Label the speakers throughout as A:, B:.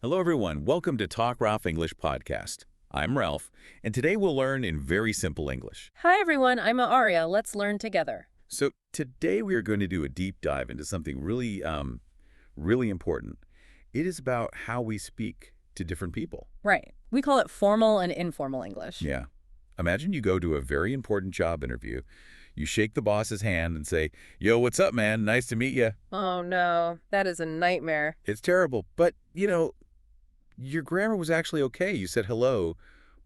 A: Hello, everyone. Welcome to Talk Ralph English Podcast. I'm Ralph, and today we'll learn in very simple English.
B: Hi everyone, I'm Aria. Let's learn together.
A: So today we are going to do a deep dive into something really important. It is about how we speak to different people.
B: Right. We call it formal and informal English.
A: Yeah. Imagine you go to a very important job interview. You shake the boss's hand and say, "Yo, what's up, man? Nice to meet you."
B: Oh no, that is a nightmare.
A: It's terrible, but, your grammar was actually okay. You said hello,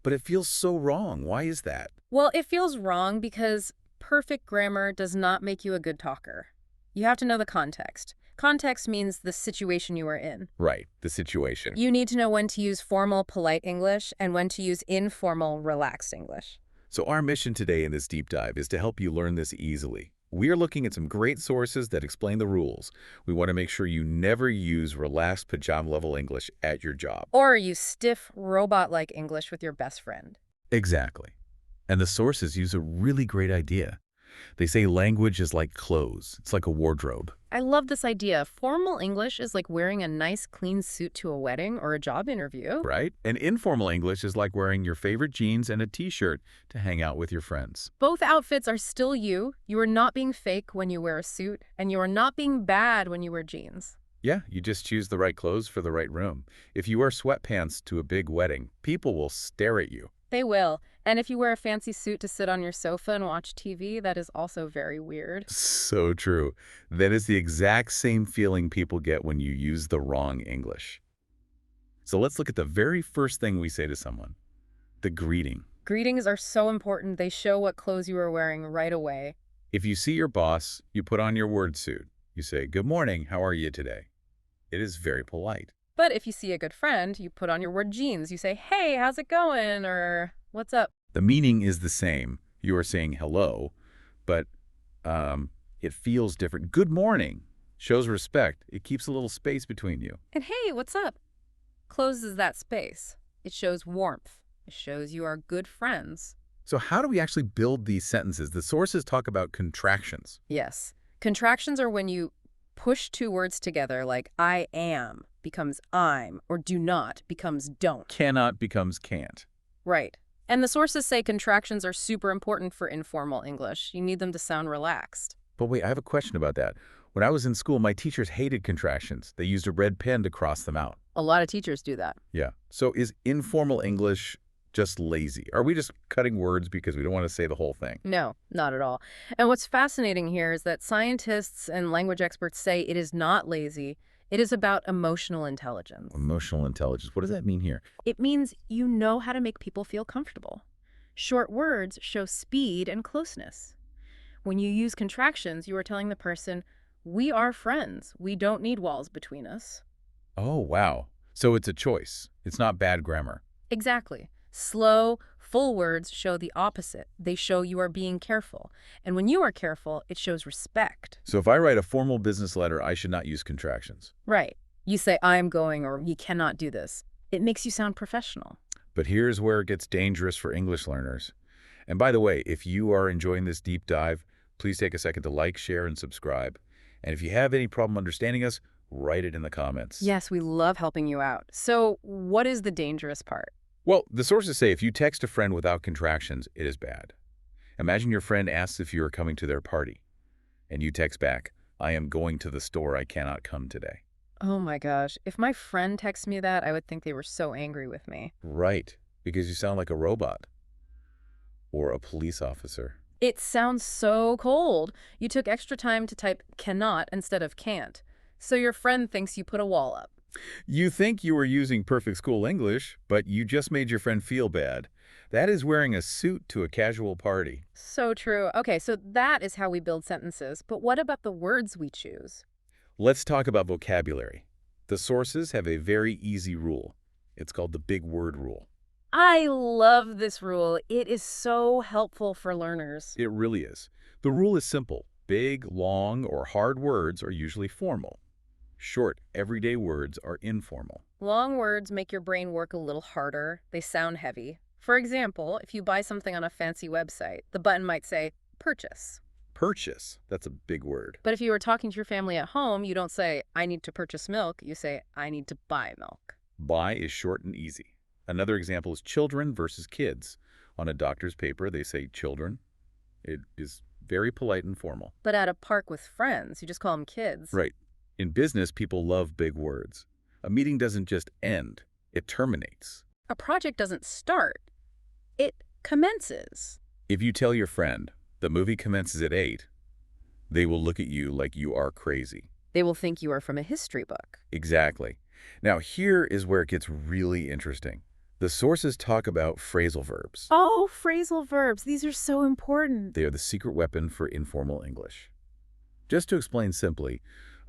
A: but it feels so wrong. Why is that?
B: Well, it feels wrong because perfect grammar does not make you a good talker. You have to know the context. Context means the situation you are in.
A: Right, the situation.
B: You need to know when to use formal, polite English and when to use informal, relaxed English.
A: So our mission today in this deep dive is to help you learn this easily. We are looking at some great sources that explain the rules. We want to make sure you never use relaxed pajama-level English at your job.
B: Or use stiff, robot-like English with your best friend.
A: Exactly. And the sources use a really great idea. They say language is like clothes. It's like a wardrobe.
B: I love this idea. Formal English is like wearing a nice, clean suit to a wedding or a job interview.
A: Right? And informal English is like wearing your favorite jeans and a t-shirt to hang out with your friends.
B: Both outfits are still you. You are not being fake when you wear a suit, and you are not being bad when you wear jeans.
A: Yeah, you just choose the right clothes for the right room. If you wear sweatpants to a big wedding, people will stare at you.
B: They will. And if you wear a fancy suit to sit on your sofa and watch TV, that is also very weird.
A: So true. That is the exact same feeling people get when you use the wrong English. So let's look at the very first thing we say to someone, the greeting.
B: Greetings are so important. They show what clothes you are wearing right away.
A: If you see your boss, you put on your word suit. You say, "Good morning, how are you today?" It is very polite.
B: But if you see a good friend, you put on your word jeans. You say, "Hey, how's it going?" or "What's up?"
A: The meaning is the same. You are saying hello, but it feels different. Good morning shows respect. It keeps a little space between you.
B: And "Hey, what's up?" closes that space. It shows warmth. It shows you are good friends.
A: So how do we actually build these sentences? The sources talk about contractions.
B: Yes. Contractions are when you push two words together, like I am becomes I'm, or do not becomes don't.
A: Cannot becomes can't.
B: Right. And the sources say contractions are super important for informal English. You need them to sound relaxed.
A: But wait, I have a question about that. When I was in school, my teachers hated contractions. They used a red pen to cross them out.
B: A lot of teachers do that.
A: Yeah. So is informal English just lazy? Are we just cutting words because we don't want to say the whole thing?
B: No, not at all. And what's fascinating here is that scientists and language experts say it is not lazy. It is about emotional intelligence.
A: Emotional intelligence. What does that mean here?
B: It means you know how to make people feel comfortable. Short words show speed and closeness. When you use contractions, you are telling the person, we are friends. We don't need walls between us.
A: Oh, wow. So it's a choice. It's not bad grammar.
B: Exactly. Slow, full words show the opposite. They show you are being careful. And when you are careful, it shows respect.
A: So if I write a formal business letter, I should not use contractions.
B: Right. You say, I'm going, or you cannot do this. It makes you sound professional.
A: But here's where it gets dangerous for English learners. And by the way, if you are enjoying this deep dive, please take a second to like, share, and subscribe. And if you have any problem understanding us, write it in the comments.
B: Yes, we love helping you out. So what is the dangerous part?
A: Well, the sources say if you text a friend without contractions, it is bad. Imagine your friend asks if you are coming to their party, and you text back, "I am going to the store. I cannot come today."
B: Oh my gosh. If my friend texted me that, I would think they were so angry with me.
A: Right, because you sound like a robot or a police officer.
B: It sounds so cold. You took extra time to type cannot instead of can't. So your friend thinks you put a wall up.
A: You think you were using perfect school English, but you just made your friend feel bad. That is wearing a suit to a casual party.
B: So true. Okay, so that is how we build sentences. But what about the words we choose?
A: Let's talk about vocabulary. The sources have a very easy rule. It's called the big word rule.
B: I love this rule. It is so helpful for learners.
A: It really is. The rule is simple. Big, long, or hard words are usually formal. Short, everyday words are informal.
B: Long words make your brain work a little harder. They sound heavy. For example, if you buy something on a fancy website, the button might say, purchase.
A: Purchase, that's a big word.
B: But if you are talking to your family at home, you don't say, I need to purchase milk. You say, I need to buy milk.
A: By is short and easy. Another example is children versus kids. On a doctor's paper, they say children. It is very polite and formal.
B: But at a park with friends, you just call them kids.
A: Right. In business, people love big words. A meeting doesn't just end, it terminates.
B: A project doesn't start. It commences.
A: If you tell your friend, the movie commences at 8, they will look at you like you are crazy.
B: They will think you are from a history book.
A: Exactly. Now, here is where it gets really interesting. The sources talk about phrasal verbs.
B: Oh, phrasal verbs. These are so important.
A: They are the secret weapon for informal English. Just to explain simply,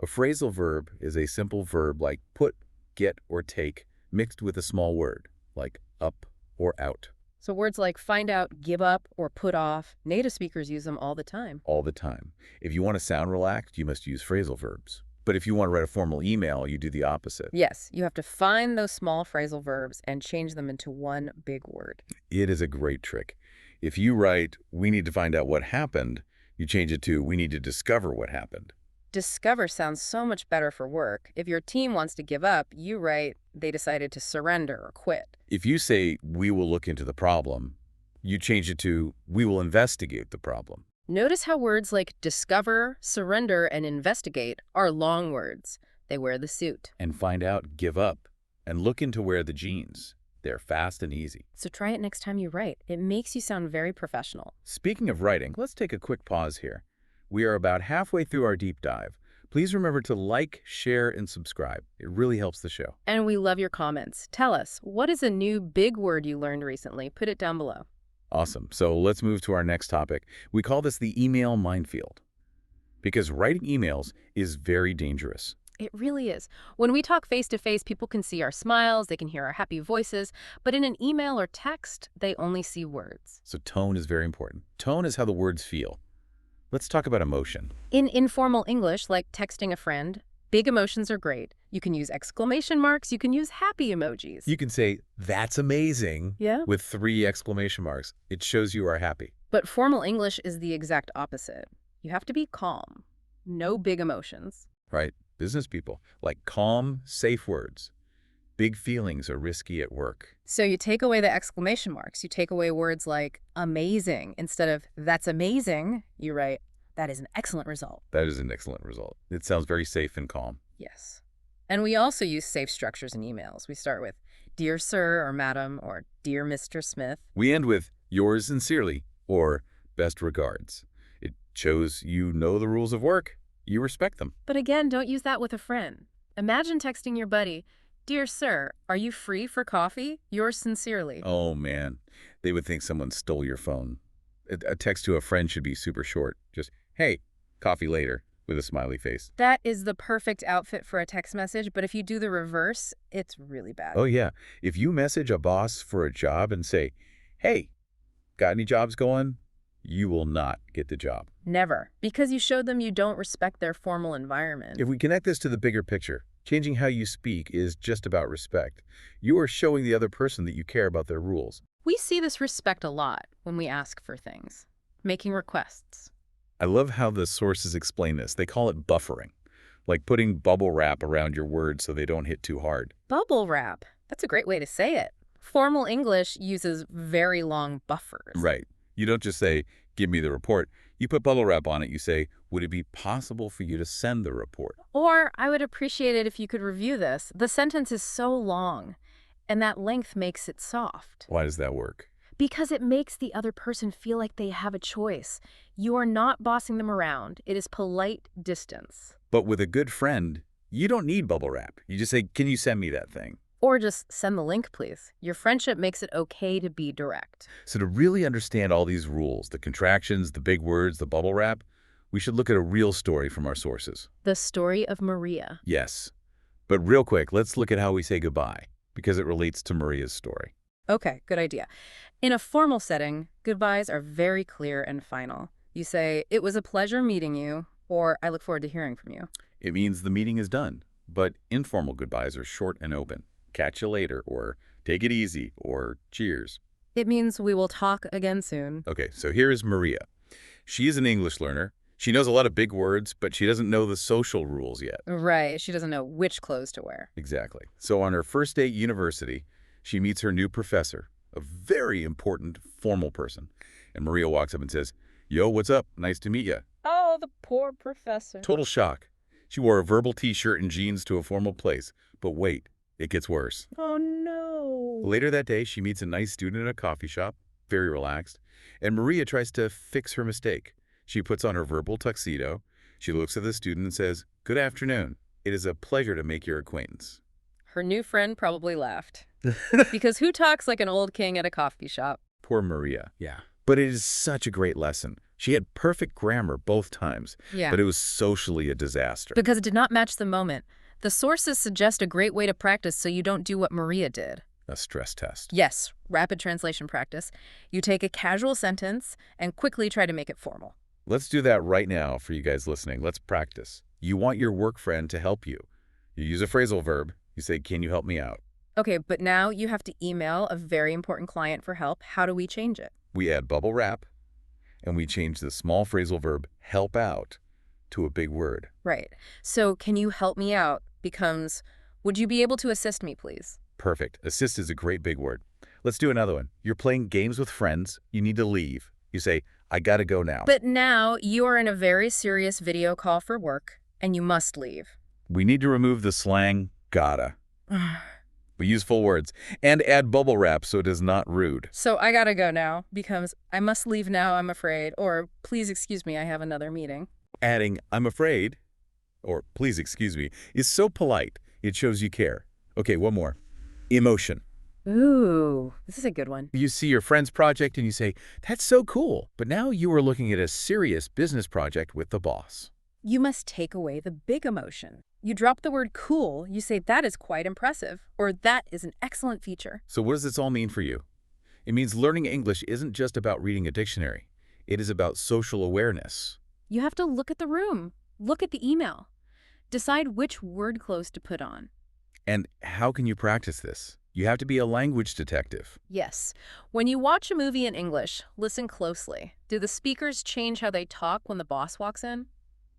A: a phrasal verb is a simple verb like put, get, or take, mixed with a small word, like up or out.
B: So words like find out, give up, or put off, native speakers use them all the time.
A: All the time. If you want to sound relaxed, you must use phrasal verbs. But if you want to write a formal email, you do the opposite.
B: Yes, you have to find those small phrasal verbs and change them into one big word.
A: It is a great trick. If you write, we need to find out what happened, you change it to, we need to discover what happened.
B: Discover sounds so much better for work. If your team wants to give up, you write, they decided to surrender or quit.
A: If you say, we will look into the problem, you change it to, we will investigate the problem.
B: Notice how words like discover, surrender, and investigate are long words. They wear the suit.
A: And find out, give up, and look into wear the jeans. They're fast and easy.
B: So try it next time you write. It makes you sound very professional.
A: Speaking of writing, let's take a quick pause here. We are about halfway through our deep dive. Please remember to like, share, and subscribe. It really helps the show.
B: And we love your comments. Tell us, what is a new big word you learned recently? Put it down below.
A: Awesome. So let's move to our next topic. We call this the email minefield. Because writing emails is very dangerous.
B: It really is. When we talk face-to-face, people can see our smiles, they can hear our happy voices, but in an email or text, they only see words.
A: So tone is very important. Tone is how the words feel. Let's talk about emotion.
B: In informal English, like texting a friend, big emotions are great. You can use exclamation marks, you can use happy emojis.
A: You can say, that's amazing,
B: Yeah?
A: with 3 exclamation marks. It shows you are happy.
B: But formal English is the exact opposite. You have to be calm. No big emotions.
A: Right? Business people like calm, safe words. Big feelings are risky at work.
B: So you take away the exclamation marks. You take away words like amazing. Instead of that's amazing, you write, that is an excellent result.
A: That is an excellent result. It sounds very safe and calm.
B: Yes. And we also use safe structures in emails. We start with Dear Sir or Madam or Dear Mr. Smith.
A: We end with yours sincerely or best regards. It shows you know the rules of work. You respect them.
B: But again, don't use that with a friend. Imagine texting your buddy, Dear Sir, are you free for coffee? Yours sincerely.
A: Oh, man. They would think someone stole your phone. A text to a friend should be super short. Just, hey, coffee later, with a smiley face.
B: That is the perfect outfit for a text message, but if you do the reverse, it's really bad.
A: Oh, yeah. If you message a boss for a job and say, hey, got any jobs going? You will not get the job.
B: Never, because you showed them you don't respect their formal environment.
A: If we connect this to the bigger picture, changing how you speak is just about respect. You are showing the other person that you care about their rules.
B: We see this respect a lot when we ask for things, making requests.
A: I love how the sources explain this. They call it buffering, like putting bubble wrap around your words so they don't hit too hard.
B: Bubble wrap. That's a great way to say it. Formal English uses very long buffers.
A: Right. You don't just say, give me the report. You put bubble wrap on it. You say, would it be possible for you to send the report?
B: Or, I would appreciate it if you could review this. The sentence is so long, and that length makes it soft.
A: Why does that work?
B: Because it makes the other person feel like they have a choice. You are not bossing them around. It is polite distance.
A: But with a good friend, you don't need bubble wrap. You just say, can you send me that thing?
B: Or just send the link, please. Your friendship makes it okay to be direct.
A: So to really understand all these rules, the contractions, the big words, the bubble wrap, we should look at a real story from our sources.
B: The story of Maria.
A: Yes. But real quick, let's look at how we say goodbye, because it relates to Maria's story.
B: Okay, good idea. In a formal setting, goodbyes are very clear and final. You say, it was a pleasure meeting you, or I look forward to hearing from you.
A: It means the meeting is done. But informal goodbyes are short and open. Catch you later, or take it easy, or cheers.
B: It means we will talk again soon.
A: Okay, so here is Maria. She is an English learner. She knows a lot of big words, but she doesn't know the social rules yet.
B: Right. She doesn't know which clothes to wear.
A: Exactly. So on her first day at university, she meets her new professor, a very important formal person. And Maria walks up and says, "Yo, what's up? Nice to meet you."
B: Oh, the poor professor.
A: Total shock. She wore a verbal t-shirt and jeans to a formal place. But wait, it gets worse.
B: Oh, no.
A: Later that day, she meets a nice student at a coffee shop, very relaxed, and Maria tries to fix her mistake. She puts on her verbal tuxedo. She looks at the student and says, "Good afternoon. It is a pleasure to make your acquaintance."
B: Her new friend probably laughed. Because who talks like an old king at a coffee shop?
A: Poor Maria.
C: Yeah.
A: But it is such a great lesson. She had perfect grammar both times,
B: Yeah.
A: but it was socially a disaster.
B: Because it did not match the moment. The sources suggest a great way to practice so you don't do what Maria did.
A: A stress test.
B: Yes, rapid translation practice. You take a casual sentence and quickly try to make it formal.
A: Let's do that right now for you guys listening. Let's practice. You want your work friend to help you. You use a phrasal verb. You say, "Can you help me out?"
B: Okay, but now you have to email a very important client for help. How do we change it?
A: We add bubble wrap, and we change the small phrasal verb help out to a big word.
B: Right. So can you help me out becomes, would you be able to assist me, please?
A: Perfect. Assist is a great big word. Let's do another one. You're playing games with friends. You need to leave. You say, "I gotta go now."
B: But now you are in a very serious video call for work and you must leave.
A: We need to remove the slang gotta. We use full words and add bubble wrap so it is not rude.
B: So I gotta go now becomes, I must leave now, I'm afraid, or please excuse me, I have another meeting.
A: Adding "I'm afraid" or "please excuse me" is so polite. It shows you care. Okay, one more. Emotion.
B: Ooh, this is a good one.
A: You see your friend's project and you say, "That's so cool." But now you are looking at a serious business project with the boss.
B: You must take away the big emotion. You drop the word cool, you say that is quite impressive, or that is an excellent feature.
A: So what does this all mean for you? It means learning English isn't just about reading a dictionary. It is about social awareness.
B: You have to look at the room, look at the email, decide which word clothes to put on.
A: And how can you practice this? You have to be a language detective.
B: Yes. When you watch a movie in English, listen closely. Do the speakers change how they talk when the boss walks in?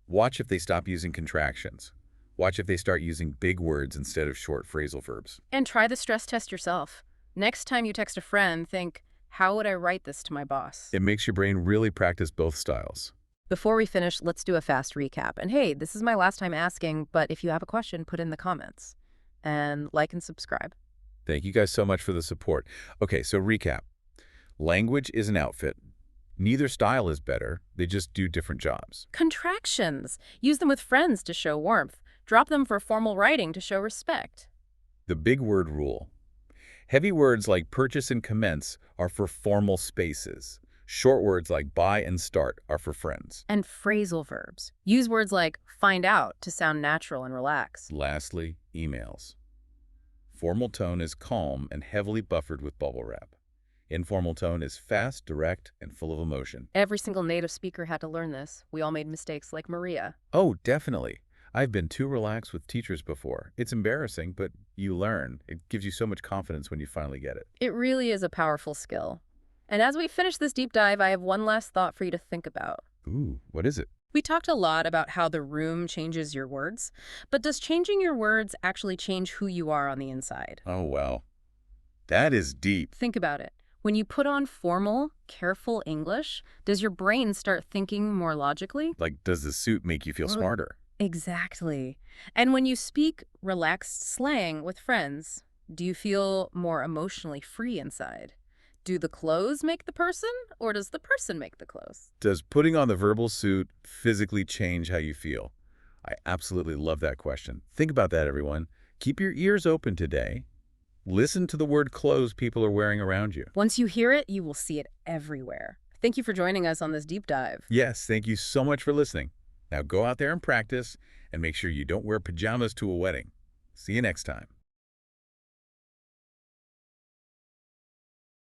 A: Watch if they stop using contractions. Watch if they start using big words instead of short phrasal verbs.
B: And try the stress test yourself. Next time you text a friend, think, how would I write this to my boss?
A: It makes your brain really practice both styles.
B: Before we finish, let's do a fast recap. And hey, this is my last time asking, but if you have a question, put in the comments. And like and subscribe.
A: Thank you guys so much for the support. Okay, so recap. Language is an outfit. Neither style is better. They just do different jobs.
B: Contractions. Use them with friends to show warmth. Drop them for formal writing to show respect.
A: The big word rule. Heavy words like purchase and commence are for formal spaces. Short words like buy and start are for friends.
B: And phrasal verbs. Use words like find out to sound natural and relaxed.
A: Lastly, emails. Formal tone is calm and heavily buffered with bubble wrap. Informal tone is fast, direct, and full of emotion.
B: Every single native speaker had to learn this. We all made mistakes like Maria.
A: Oh, definitely. I've been too relaxed with teachers before. It's embarrassing, but you learn. It gives you so much confidence when you finally get it.
B: It really is a powerful skill. And as we finish this deep dive, I have one last thought for you to think about.
A: Ooh, what is it?
B: We talked a lot about how the room changes your words, but does changing your words actually change who you are on the inside?
A: Oh, wow. That is deep.
B: Think about it. When you put on formal, careful English, does your brain start thinking more logically?
A: Like, does the suit make you feel smarter?
B: Exactly. And when you speak relaxed slang with friends, do you feel more emotionally free inside? Do the clothes make the person, or does the person make the clothes?
A: Does putting on the verbal suit physically change how you feel? I absolutely love that question. Think about that, everyone. Keep your ears open today. Listen to the word clothes people are wearing around you.
B: Once you hear it, you will see it everywhere. Thank you for joining us on this deep dive.
A: Yes, thank you so much for listening. Now go out there and practice, and make sure you don't wear pajamas to a wedding. See you next time.